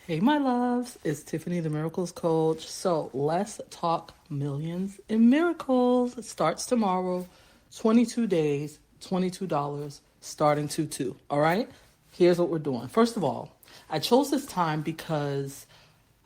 Hey, my loves, it's Tiffany, the Miracles Coach. So let's talk millions in miracles. It starts tomorrow, 22 days, $22, starting 2/2. All right, here's what we're doing. First of all, I chose this time because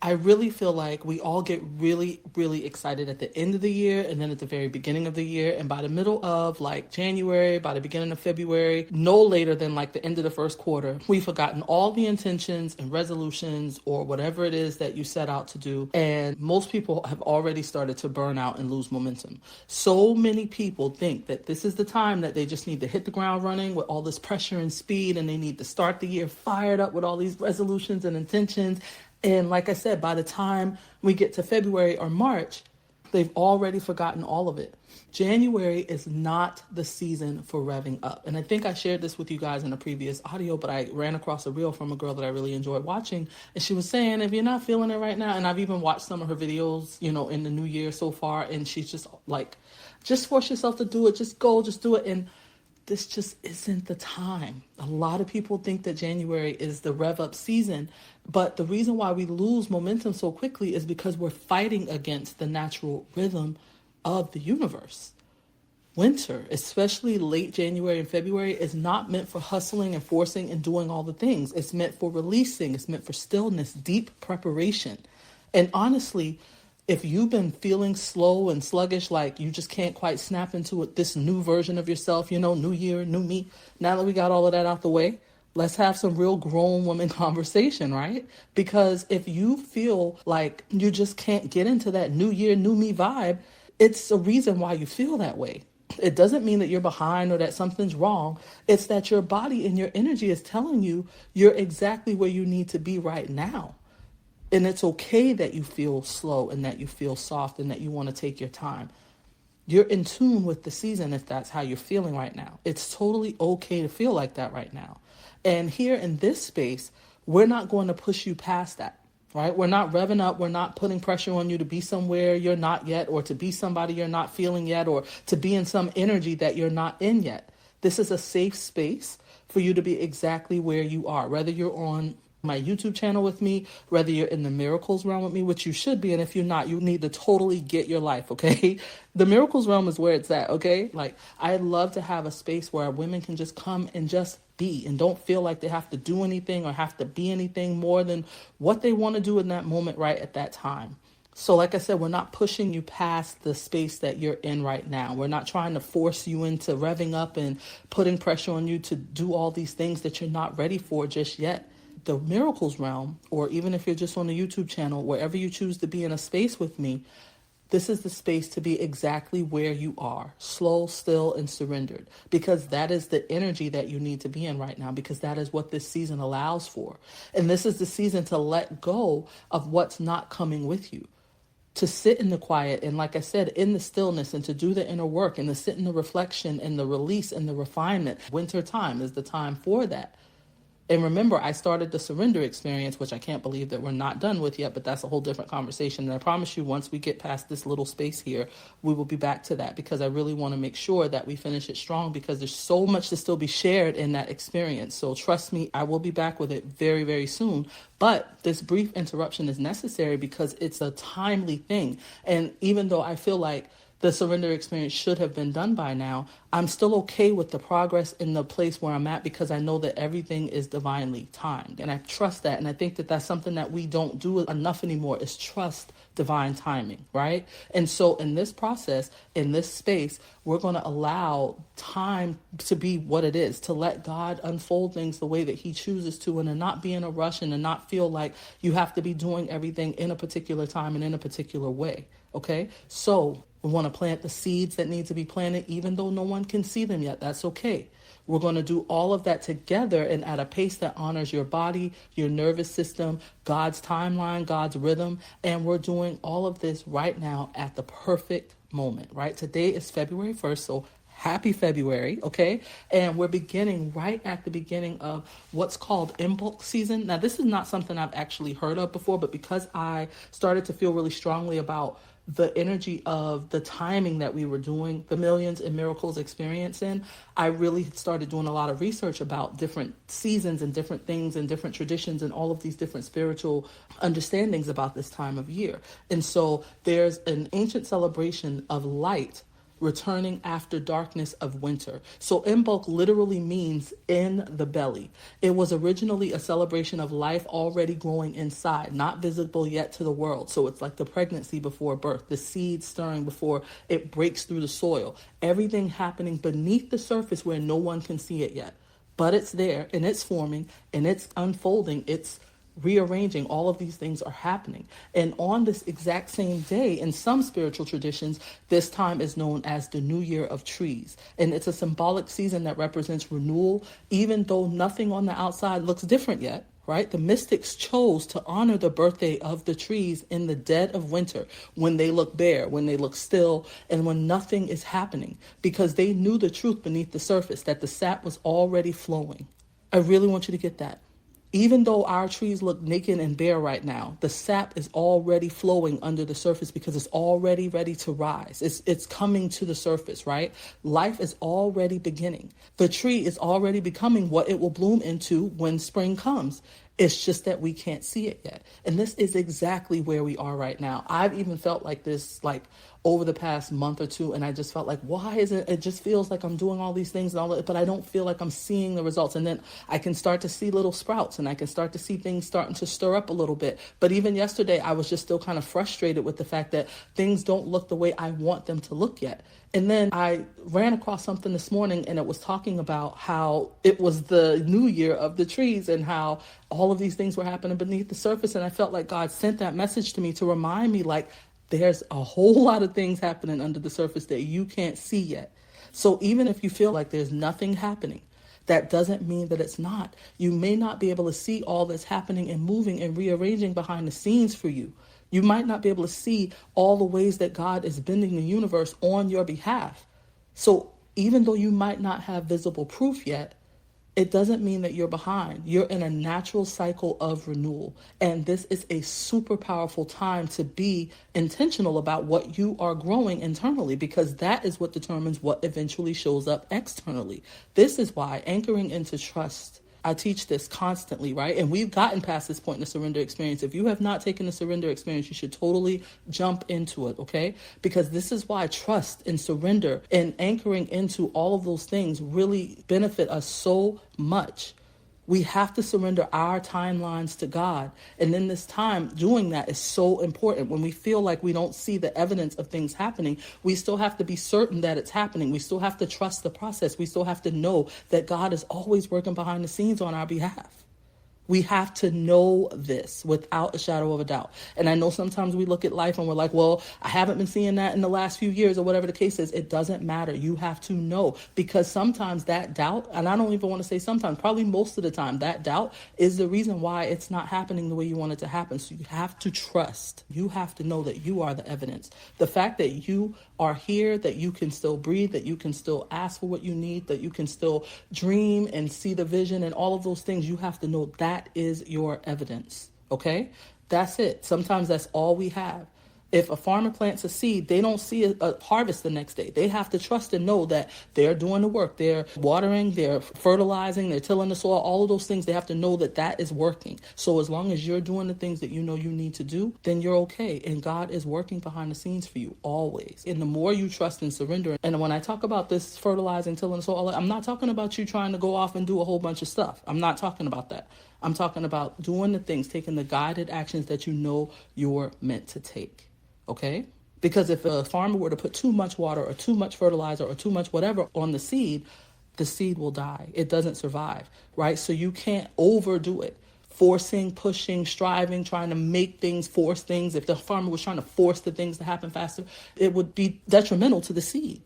I really feel like we all get really, really excited at the end of the year and then at the very beginning of the year. And by the middle of like January, by the beginning of February, no later than like the end of the first quarter, we've forgotten all the intentions and resolutions or whatever it is that you set out to do. And most people have already started to burn out and lose momentum. So many people think that this is the time that they just need to hit the ground running with all this pressure and speed, and they need to start the year fired up with all these resolutions and intentions. And like I said, by the time we get to February or March, they've already forgotten all of it. January is not the season for revving up. And I think I shared this with you guys in a previous audio, but I ran across a reel from a girl that I really enjoyed watching. And she was saying, if you're not feeling it right now, and I've even watched some of her videos, in the new year so far, and she's just like, just force yourself to do it. Just go, just do it. And this just isn't the time. A lot of people think that January is the rev up season, but the reason why we lose momentum so quickly is because we're fighting against the natural rhythm of the universe. Winter, especially late January and February, is not meant for hustling and forcing and doing all the things. It's meant for releasing. It's meant for stillness, deep preparation. And honestly, if you've been feeling slow and sluggish, like you just can't quite snap into it, this new version of yourself, new year, new me. Now that we got all of that out the way, let's have some real grown woman conversation, right? Because if you feel like you just can't get into that new year, new me vibe, it's a reason why you feel that way. It doesn't mean that you're behind or that something's wrong. It's that your body and your energy is telling you you're exactly where you need to be right now. And it's okay that you feel slow and that you feel soft and that you want to take your time. You're in tune with the season if that's how you're feeling right now. It's totally okay to feel like that right now. And here in this space, we're not going to push you past that, right? We're not revving up. We're not putting pressure on you to be somewhere you're not yet, or to be somebody you're not feeling yet, or to be in some energy that you're not in yet. This is a safe space for you to be exactly where you are, whether you're on my YouTube channel with me, whether you're in the Miracles Realm with me, which you should be. And if you're not, you need to totally get your life, okay? The Miracles Realm is where it's at, okay? Like, I'd love to have a space where women can just come and just be and don't feel like they have to do anything or have to be anything more than what they want to do in that moment right at that time. So like I said, we're not pushing you past the space that you're in right now. We're not trying to force you into revving up and putting pressure on you to do all these things that you're not ready for just yet. The Miracles Realm, or even if you're just on the YouTube channel, wherever you choose to be in a space with me, this is the space to be exactly where you are, slow, still, and surrendered, because that is the energy that you need to be in right now, because that is what this season allows for. And this is the season to let go of what's not coming with you, to sit in the quiet and, like I said, in the stillness, and to do the inner work and to sit in the reflection and the release and the refinement. Winter time is the time for that. And remember, I started the surrender experience, which I can't believe that we're not done with yet, but that's a whole different conversation. And I promise you, once we get past this little space here, we will be back to that, because I really want to make sure that we finish it strong, because there's so much to still be shared in that experience. So trust me, I will be back with it very, very soon. But this brief interruption is necessary because it's a timely thing. And even though I feel like the surrender experience should have been done by now, I'm still okay with the progress in the place where I'm at, because I know that everything is divinely timed. And I trust that. And I think that that's something that we don't do enough anymore, is trust divine timing, right? And so in this process, in this space, we're going to allow time to be what it is, to let God unfold things the way that he chooses to, and to not be in a rush, and to not feel like you have to be doing everything in a particular time and in a particular way. Okay? So we want to plant the seeds that need to be planted, even though no one can see them yet. That's okay. We're going to do all of that together and at a pace that honors your body, your nervous system, God's timeline, God's rhythm. And we're doing all of this right now at the perfect moment, right? Today is February 1st, so happy February, okay? And we're beginning right at the beginning of what's called Imbolc season. Now, this is not something I've actually heard of before, but because I started to feel really strongly about the energy of the timing that we were doing the Millions in Miracles experience in, I really started doing a lot of research about different seasons and different things and different traditions and all of these different spiritual understandings about this time of year. And so there's an ancient celebration of light returning after darkness of winter. So Imbolc literally means in the belly. It was originally a celebration of life already growing inside, not visible yet to the world. So it's like the pregnancy before birth, the seed stirring before it breaks through the soil, everything happening beneath the surface where no one can see it yet. But it's there and it's forming and it's unfolding. It's rearranging. All of these things are happening. And on this exact same day, in some spiritual traditions, this time is known as the New Year of Trees. And it's a symbolic season that represents renewal, even though nothing on the outside looks different yet. Right? The mystics chose to honor the birthday of the trees in the dead of winter, when they look bare, when they look still, and when nothing is happening, because they knew the truth beneath the surface, that the sap was already flowing. I really want you to get that. Even though our trees look naked and bare right now, the sap is already flowing under the surface because it's already ready to rise. It's coming to the surface, right? Life is already beginning. The tree is already becoming what it will bloom into when spring comes. It's just that we can't see it yet. And this is exactly where we are right now. I've even felt like this, over the past month or two, and I just felt like, why is it just feels like I'm doing all these things and all that, but I don't feel like I'm seeing the results. And then I can start to see little sprouts and I can start to see things starting to stir up a little bit. But even yesterday, I was just still kind of frustrated with the fact that things don't look the way I want them to look yet. And then I ran across something this morning, and it was talking about how it was the New Year of the trees and how all of these things were happening beneath the surface. And I felt like God sent that message to me to remind me, there's a whole lot of things happening under the surface that you can't see yet. So even if you feel like there's nothing happening, that doesn't mean that it's not. You may not be able to see all that's happening and moving and rearranging behind the scenes for you. You might not be able to see all the ways that God is bending the universe on your behalf. So even though you might not have visible proof yet, it doesn't mean that you're behind. You're in a natural cycle of renewal. And this is a super powerful time to be intentional about what you are growing internally, because that is what determines what eventually shows up externally. This is why anchoring into trust. I teach this constantly, right? And we've gotten past this point in the surrender experience. If you have not taken the surrender experience, you should totally jump into it, okay? Because this is why trust and surrender and anchoring into all of those things really benefit us so much. We have to surrender our timelines to God. And in this time, doing that is so important. When we feel like we don't see the evidence of things happening, we still have to be certain that it's happening. We still have to trust the process. We still have to know that God is always working behind the scenes on our behalf. We have to know this without a shadow of a doubt. And I know sometimes we look at life and we're like, well, I haven't been seeing that in the last few years or whatever the case is. It doesn't matter. You have to know, because sometimes that doubt, and I don't even want to say sometimes, probably most of the time, that doubt is the reason why it's not happening the way you want it to happen. So you have to trust. You have to know that you are the evidence. The fact that you are here, that you can still breathe, that you can still ask for what you need, that you can still dream and see the vision and all of those things, you have to know that is your evidence, okay? That's it. Sometimes that's all we have. If a farmer plants a seed, they don't see a harvest the next day. They have to trust and know that they're doing the work. They're watering, they're fertilizing, they're tilling the soil, all of those things. They have to know that that is working. So as long as you're doing the things that you know you need to do, then you're okay. And God is working behind the scenes for you always. And the more you trust and surrender, and when I talk about this fertilizing, tilling the soil, I'm not talking about you trying to go off and do a whole bunch of stuff. I'm not talking about that. I'm talking about doing the things, taking the guided actions that you know you're meant to take. Okay? Because if a farmer were to put too much water or too much fertilizer or too much whatever on the seed will die. It doesn't survive, right? So you can't overdo it. Forcing, pushing, striving, trying to make things, force things. If the farmer was trying to force the things to happen faster, it would be detrimental to the seed.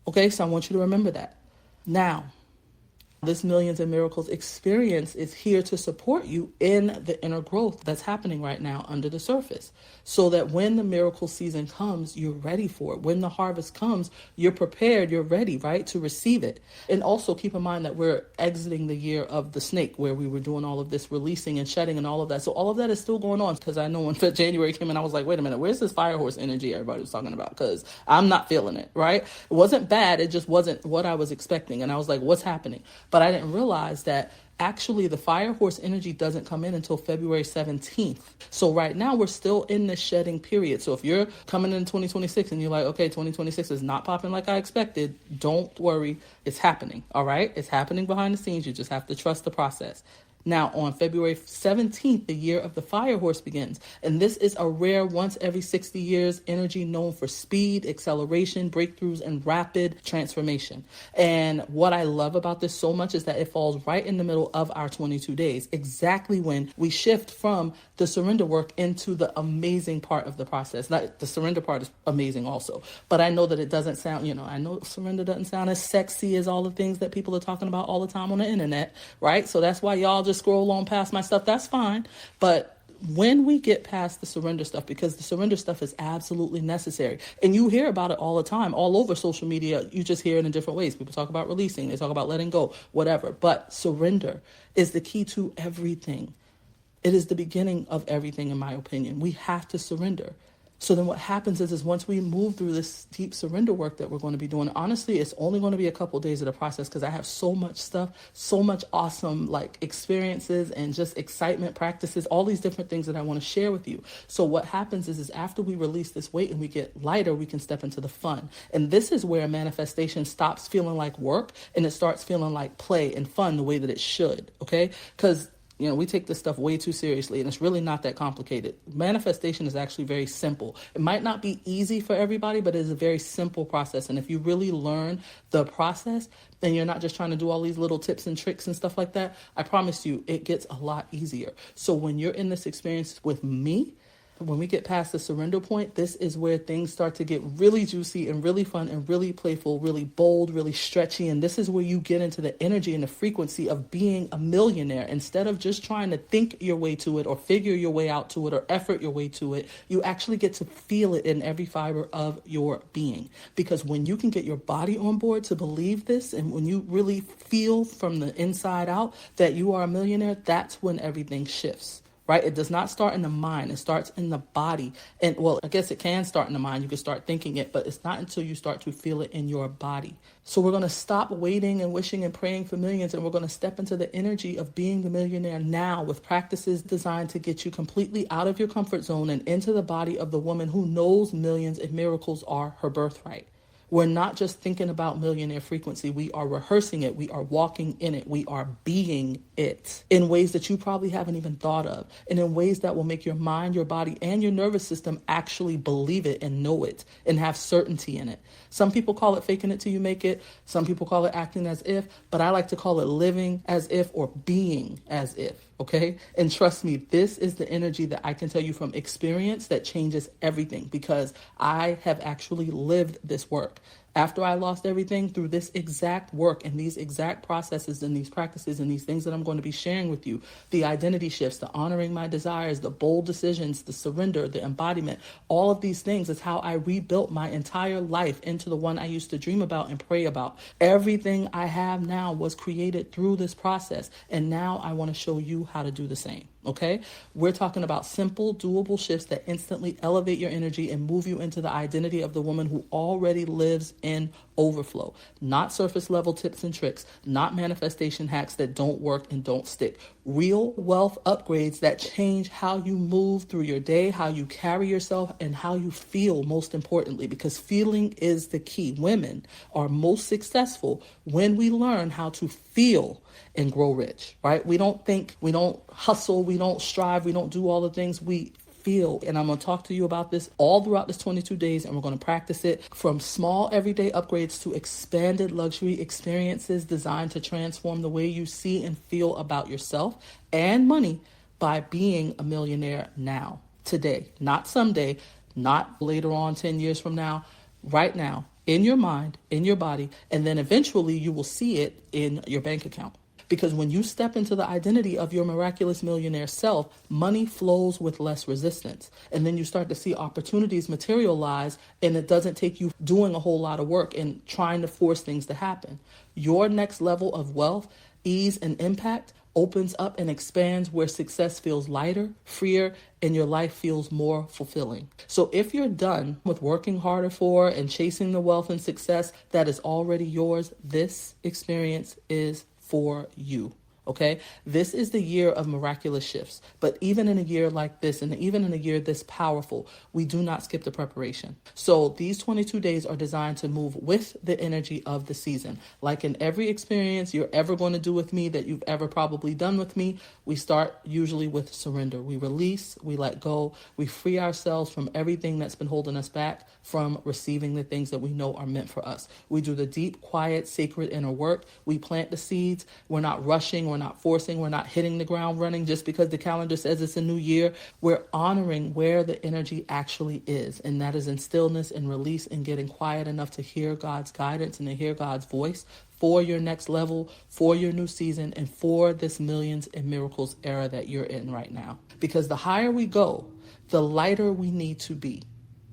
Okay? So I want you to remember that. Now, This Millions in Miracles experience is here to support you in the inner growth that's happening right now under the surface, so that when the miracle season comes, you're ready for it. When the harvest comes, you're prepared, you're ready, right, to receive it. And also keep in mind that we're exiting the year of the snake, where we were doing all of this releasing and shedding and all of that. So all of that is still going on, because I know when January came in, I was like, wait a minute, where's this fire horse energy everybody was talking about? Because I'm not feeling it, right? It wasn't bad, it just wasn't what I was expecting. And I was like, what's happening? But I didn't realize that actually the fire horse energy doesn't come in until February 17th. So right now we're still in the shedding period. So if you're coming in 2026 and you're like, okay, 2026 is not popping like I expected, don't worry. It's happening. All right. It's happening behind the scenes. You just have to trust the process. Now, on February 17th, the year of the fire horse begins. And this is a rare once every 60 years energy known for speed, acceleration, breakthroughs, and rapid transformation. And what I love about this so much is that it falls right in the middle of our 22 days, exactly when we shift from the surrender work into the amazing part of the process. Not, the surrender part is amazing also, but I know that it doesn't sound, I know surrender doesn't sound as sexy as all the things that people are talking about all the time on the internet, right? So that's why y'all just scroll on past my stuff. That's fine. But when we get past the surrender stuff, because the surrender stuff is absolutely necessary, and you hear about it all the time, all over social media, you just hear it in different ways. People talk about releasing, they talk about letting go, whatever. But surrender is the key to everything. It is the beginning of everything, in my opinion. We have to surrender. So then what happens is once we move through this deep surrender work that we're going to be doing, honestly, it's only going to be a couple of days of the process, because I have so much stuff, so much awesome experiences and just excitement practices, all these different things that I want to share with you. So what happens is after we release this weight and we get lighter, we can step into the fun. And this is where manifestation stops feeling like work and it starts feeling like play and fun the way that it should. Okay? Because we take this stuff way too seriously, and it's really not that complicated. Manifestation is actually very simple. It might not be easy for everybody, but it is a very simple process. And if you really learn the process, then you're not just trying to do all these little tips and tricks and stuff like that. I promise you, it gets a lot easier. So when you're in this experience with me, when we get past the surrender point, this is where things start to get really juicy and really fun and really playful, really bold, really stretchy. And this is where you get into the energy and the frequency of being a millionaire. Instead of just trying to think your way to it or figure your way out to it or effort your way to it, you actually get to feel it in every fiber of your being. Because when you can get your body on board to believe this, and when you really feel from the inside out that you are a millionaire, that's when everything shifts. Right? It does not start in the mind. It starts in the body. And well, I guess it can start in the mind. You can start thinking it, but it's not until you start to feel it in your body. So we're going to stop waiting and wishing and praying for millions, and we're going to step into the energy of being the millionaire now, with practices designed to get you completely out of your comfort zone and into the body of the woman who knows millions and miracles are her birthright. We're not just thinking about millionaire frequency. We are rehearsing it. We are walking in it. We are being it in ways that you probably haven't even thought of, and in ways that will make your mind, your body, and your nervous system actually believe it and know it and have certainty in it. Some people call it faking it till you make it. Some people call it acting as if, but I like to call it living as if or being as if. Okay. And trust me, this is the energy that I can tell you from experience that changes everything, because I have actually lived this work. After I lost everything, through this exact work and these exact processes and these practices and these things that I'm going to be sharing with you, the identity shifts, the honoring my desires, the bold decisions, the surrender, the embodiment, all of these things is how I rebuilt my entire life into the one I used to dream about and pray about. Everything I have now was created through this process. And now I want to show you how to do the same. Okay, we're talking about simple, doable shifts that instantly elevate your energy and move you into the identity of the woman who already lives in overflow. Not surface level tips and tricks, not manifestation hacks that don't work and don't stick. Real wealth upgrades that change how you move through your day, how you carry yourself, and how you feel, most importantly, because feeling is the key. Women are most successful when we learn how to feel and grow rich, right? We don't think, we don't hustle, we don't strive, we don't do all the things. We feel. And I'm going to talk to you about this all throughout this 22 days, and we're going to practice it from small everyday upgrades to expanded luxury experiences designed to transform the way you see and feel about yourself and money by being a millionaire now, today, not someday, not later on 10 years from now, right now. in your mind, in your body, and then eventually you will see it in your bank account. Because when you step into the identity of your miraculous millionaire self, money flows with less resistance. And then you start to see opportunities materialize, and it doesn't take you doing a whole lot of work and trying to force things to happen. Your next level of wealth, ease, and impact opens up and expands where success feels lighter, freer, and your life feels more fulfilling. So if you're done with working harder for and chasing the wealth and success that is already yours, this experience is for you. Okay, this is the year of miraculous shifts. But even in a year like this, and even in a year this powerful, we do not skip the preparation. So these 22 days are designed to move with the energy of the season. Like in every experience you're ever going to do with me, that you've ever probably done with me, we start usually with surrender. We release, we let go, we free ourselves from everything that's been holding us back from receiving the things that we know are meant for us. We do the deep, quiet, sacred inner work. We plant the seeds. We're not rushing. We're not forcing. We're not hitting the ground running just because the calendar says it's a new year. We're honoring where the energy actually is. And that is in stillness and release and getting quiet enough to hear God's guidance and to hear God's voice for your next level, for your new season, and for this millions and miracles era that you're in right now. Because the higher we go, the lighter we need to be.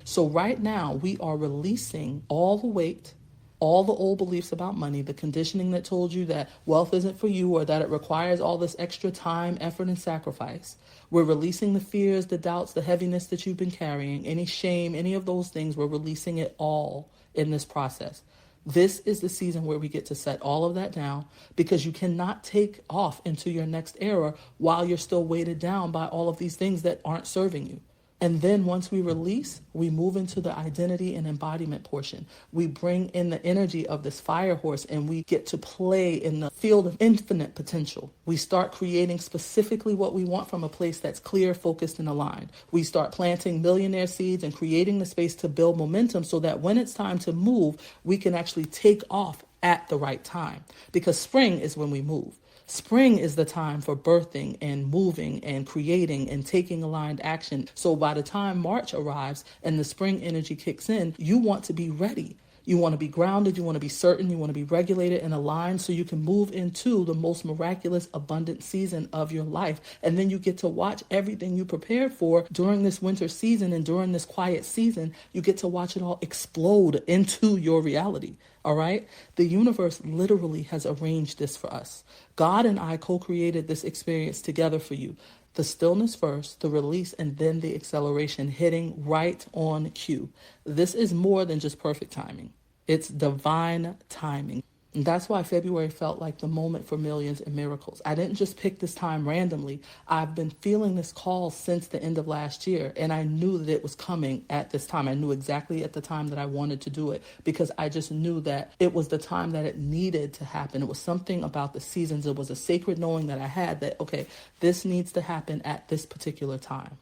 So right now, we are releasing all the weight, all the old beliefs about money, the conditioning that told you that wealth isn't for you or that it requires all this extra time, effort, and sacrifice. We're releasing the fears, the doubts, the heaviness that you've been carrying, any shame, any of those things. We're releasing it all in this process. This is the season where we get to set all of that down, because you cannot take off into your next era while you're still weighted down by all of these things that aren't serving you. And then once we release, we move into the identity and embodiment portion. We bring in the energy of this fire horse and we get to play in the field of infinite potential. We start creating specifically what we want from a place that's clear, focused, and aligned. We start planting millionaire seeds and creating the space to build momentum so that when it's time to move, we can actually take off at the right time. Because spring is when we move. Spring is the time for birthing and moving and creating and taking aligned action. So by the time March arrives and the spring energy kicks in, you want to be ready. You want to be grounded, you want to be certain, you want to be regulated and aligned so you can move into the most miraculous, abundant season of your life. And then you get to watch everything you prepared for during this winter season and during this quiet season. You get to watch it all explode into your reality. All right? The universe literally has arranged this for us. God and I co-created this experience together for you. The stillness first, the release, and then the acceleration hitting right on cue. This is more than just perfect timing. It's divine timing. And that's why February felt like the moment for millions and miracles. I didn't just pick this time randomly. I've been feeling this call since the end of last year, and I knew that it was coming at this time. I knew exactly at the time that I wanted to do it because I just knew that it was the time that it needed to happen. It was something about the seasons. It was a sacred knowing that I had that, okay, this needs to happen at this particular time.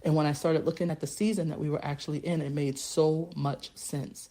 And when I started looking at the season that we were actually in, it made so much sense.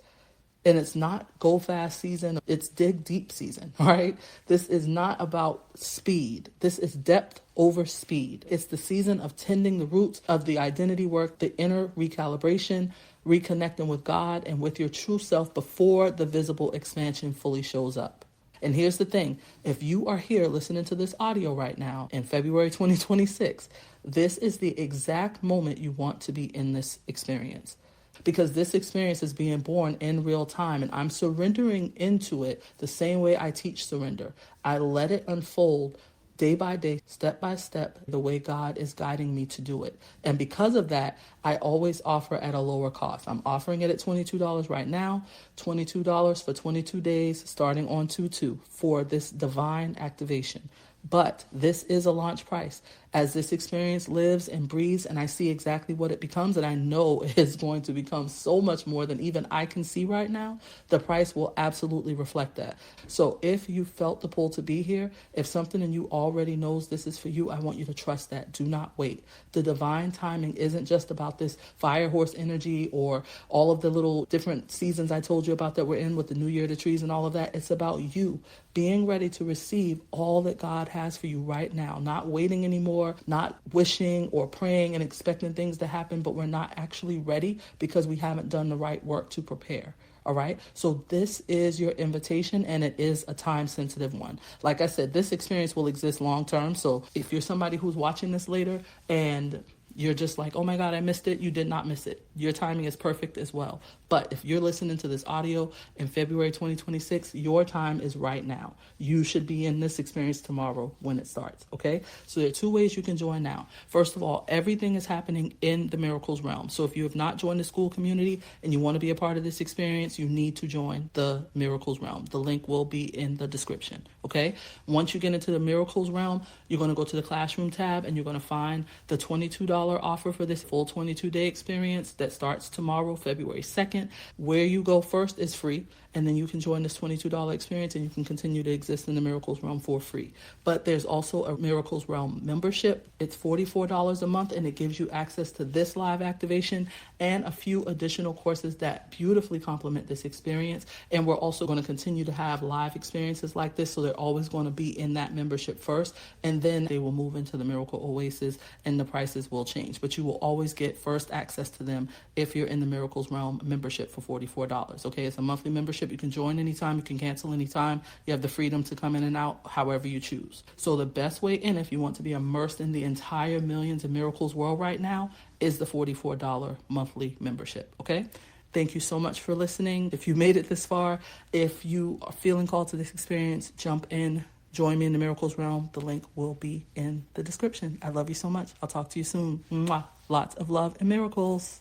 And it's not go fast season, it's dig deep season, right? This is not about speed. This is depth over speed. It's the season of tending the roots of the identity work, the inner recalibration, reconnecting with God and with your true self before the visible expansion fully shows up. And here's the thing, if you are here listening to this audio right now in February 2026, this is the exact moment you want to be in this experience. Because this experience is being born in real time and I'm surrendering into it the same way I teach surrender. I let it unfold day by day, step by step, the way God is guiding me to do it. And because of that, I always offer at a lower cost. I'm offering it at $22 right now, $22 for 22 days, starting on 2/2 for this divine activation. But this is a launch price. As this experience lives and breathes and I see exactly what it becomes, and I know it is going to become so much more than even I can see right now, the price will absolutely reflect that. So if you felt the pull to be here, if something in you already knows this is for you, I want you to trust that. Do not wait. The divine timing isn't just about this fire horse energy or all of the little different seasons I told you about that we're in with the New Year, the trees and all of that. It's about you being ready to receive all that God has for you right now, not waiting anymore, not wishing or praying and expecting things to happen, but we're not actually ready because we haven't done the right work to prepare. All right. So this is your invitation, and it is a time sensitive one. Like I said, this experience will exist long term. So if you're somebody who's watching this later and you're just like, oh my God, I missed it. You did not miss it. Your timing is perfect as well. But if you're listening to this audio in February 2026, your time is right now. You should be in this experience tomorrow when it starts. Okay. So there are two ways you can join now. First of all, everything is happening in the Miracles Realm. So if you have not joined the school community and you want to be a part of this experience, you need to join the Miracles Realm. The link will be in the description. Okay. Once you get into the Miracles Realm, you're going to go to the classroom tab and you're going to find the $22 offer for this full 22-day experience that starts tomorrow, February 2nd. Where you go first is free, and then you can join this $22 experience and you can continue to exist in the Miracles Realm for free. But there's also a Miracles Realm membership. It's $44 a month, and it gives you access to this live activation and a few additional courses that beautifully complement this experience. And we're also going to continue to have live experiences like this, so they're always going to be in that membership first, and then they will move into the Miracle Oasis and the prices will change. But you will always get first access to them if you're in the Miracles Realm membership for $44. Okay, it's a monthly membership. You can join anytime, you can cancel anytime. You have the freedom to come in and out however you choose. So the best way in, if you want to be immersed in the entire Millions and Miracles world right now, is the $44 monthly membership. Okay. Thank you so much for listening. If you made it this far, if you are feeling called to this experience, jump in, join me in the Miracles Realm. The link will be in the description. I love you so much. I'll talk to you soon. Mwah. Lots of love and miracles.